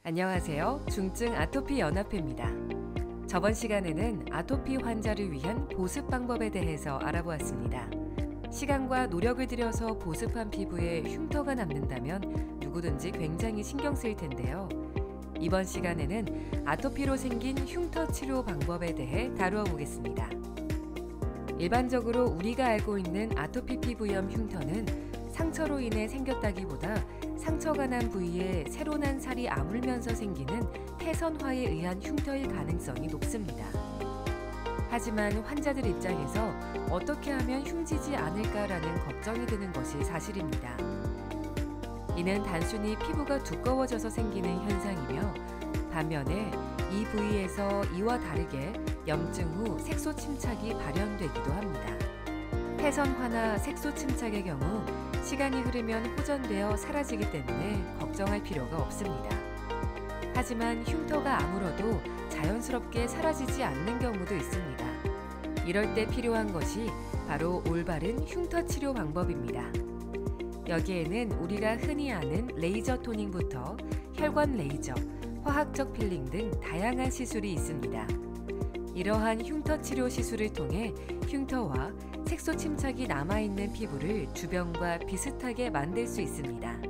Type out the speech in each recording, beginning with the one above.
안녕하세요. 중증 아토피 연합회입니다. 저번 시간에는 아토피 환자를 위한 보습 방법에 대해서 알아보았습니다. 시간과 노력을 들여서 보습한 피부에 흉터가 남는다면 누구든지 굉장히 신경 쓰일 텐데요. 이번 시간에는 아토피로 생긴 흉터 치료 방법에 대해 다루어 보겠습니다. 일반적으로 우리가 알고 있는 아토피 피부염 흉터는 상처로 인해 생겼다기보다 상처가 난 부위에 새로 난 살이 아물면서 생기는 태선화에 의한 흉터일 가능성이 높습니다. 하지만 환자들 입장에서 어떻게 하면 흉지지 않을까라는 걱정이 드는 것이 사실입니다. 이는 단순히 피부가 두꺼워져서 생기는 현상이며 반면에 이 부위에서 이와 다르게 염증 후 색소 침착이 발현되기도 합니다. 태선화나 색소 침착의 경우 시간이 흐르면 호전되어 사라지기 때문에 걱정할 필요가 없습니다. 하지만 흉터가 아물어도 자연스럽게 사라지지 않는 경우도 있습니다. 이럴 때 필요한 것이 바로 올바른 흉터 치료 방법입니다. 여기에는 우리가 흔히 아는 레이저 토닝부터 혈관 레이저, 화학적 필링 등 다양한 시술이 있습니다. 이러한 흉터 치료 시술을 통해 흉터와 색소 침착이 남아있는 피부를 주변과 비슷하게 만들 수 있습니다.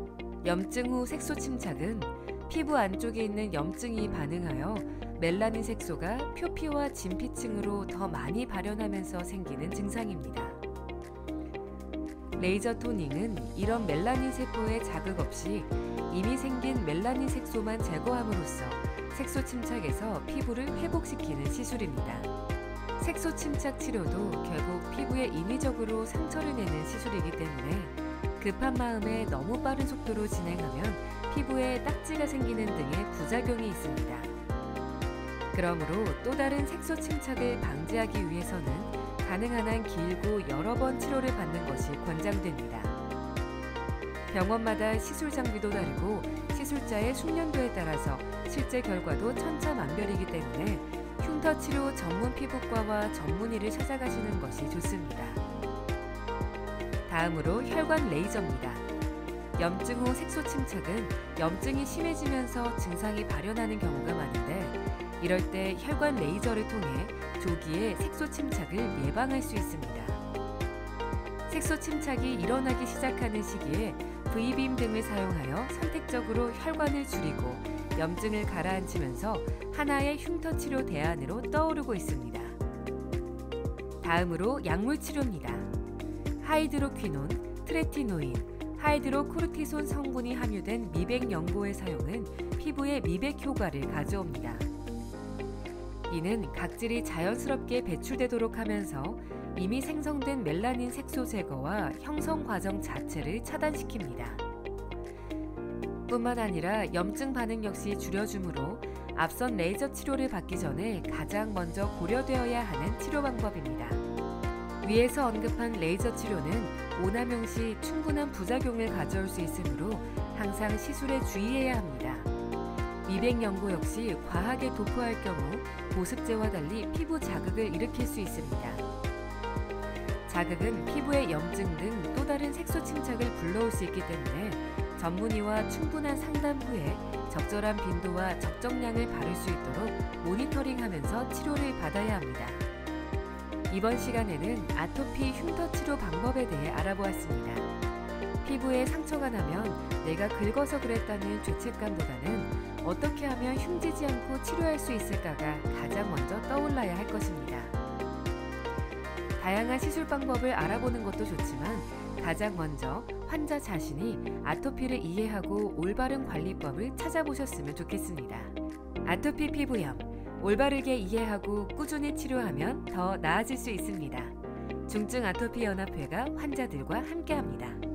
염증 후 색소 침착은 피부 안쪽에 있는 염증이 반응하여 멜라닌 색소가 표피와 진피층으로 더 많이 발현하면서 생기는 증상입니다. 레이저 토닝은 이런 멜라닌 세포의 자극 없이 이미 생긴 멜라닌 색소만 제거함으로써 색소 침착에서 피부를 회복시키는 시술입니다. 색소 침착 치료도 결국 피부에 인위적으로 상처를 내는 시술이기 때문에 급한 마음에 너무 빠른 속도로 진행하면 피부에 딱지가 생기는 등의 부작용이 있습니다. 그러므로 또 다른 색소 침착을 방지하기 위해서는 가능한 한 길고 여러 번 치료를 받는 것이 권장됩니다. 병원마다 시술 장비도 다르고 시술자의 숙련도에 따라서 실제 결과도 천차만별이기 때문에 흉터 치료 전문 피부과와 전문의를 찾아가시는 것이 좋습니다. 다음으로 혈관 레이저입니다. 염증 후 색소 침착은 염증이 심해지면서 증상이 발현하는 경우가 많은데 이럴 때 혈관 레이저를 통해 조기에 색소 침착을 예방할 수 있습니다. 색소 침착이 일어나기 시작하는 시기에 V빔 등을 사용하여 선택적으로 혈관을 줄이고 염증을 가라앉히면서 하나의 흉터 치료 대안으로 떠오르고 있습니다. 다음으로 약물 치료입니다. 하이드로퀴논, 트레티노인, 하이드로코르티손 성분이 함유된 미백 연고의 사용은 피부의 미백 효과를 가져옵니다. 이는 각질이 자연스럽게 배출되도록 하면서 이미 생성된 멜라닌 색소 제거와 형성 과정 자체를 차단시킵니다. 뿐만 아니라 염증 반응 역시 줄여주므로 앞선 레이저 치료를 받기 전에 가장 먼저 고려되어야 하는 치료 방법입니다. 위에서 언급한 레이저 치료는 오남용 시 충분한 부작용을 가져올 수 있으므로 항상 시술에 주의해야 합니다. 미백 연고 역시 과하게 도포할 경우 보습제와 달리 피부 자극을 일으킬 수 있습니다. 자극은 피부의 염증 등 또 다른 색소 침착을 불러올 수 있기 때문에 전문의와 충분한 상담 후에 적절한 빈도와 적정량을 바를 수 있도록 모니터링하면서 치료를 받아야 합니다. 이번 시간에는 아토피 흉터 치료 방법에 대해 알아보았습니다. 피부에 상처가 나면 내가 긁어서 그랬다는 죄책감보다는 어떻게 하면 흉지지 않고 치료할 수 있을까가 가장 먼저 떠올라야 할 것입니다. 다양한 시술 방법을 알아보는 것도 좋지만 가장 먼저 환자 자신이 아토피를 이해하고 올바른 관리법을 찾아보셨으면 좋겠습니다. 아토피 피부염, 올바르게 이해하고 꾸준히 치료하면 더 나아질 수 있습니다. 중증 아토피 연합회가 환자들과 함께합니다.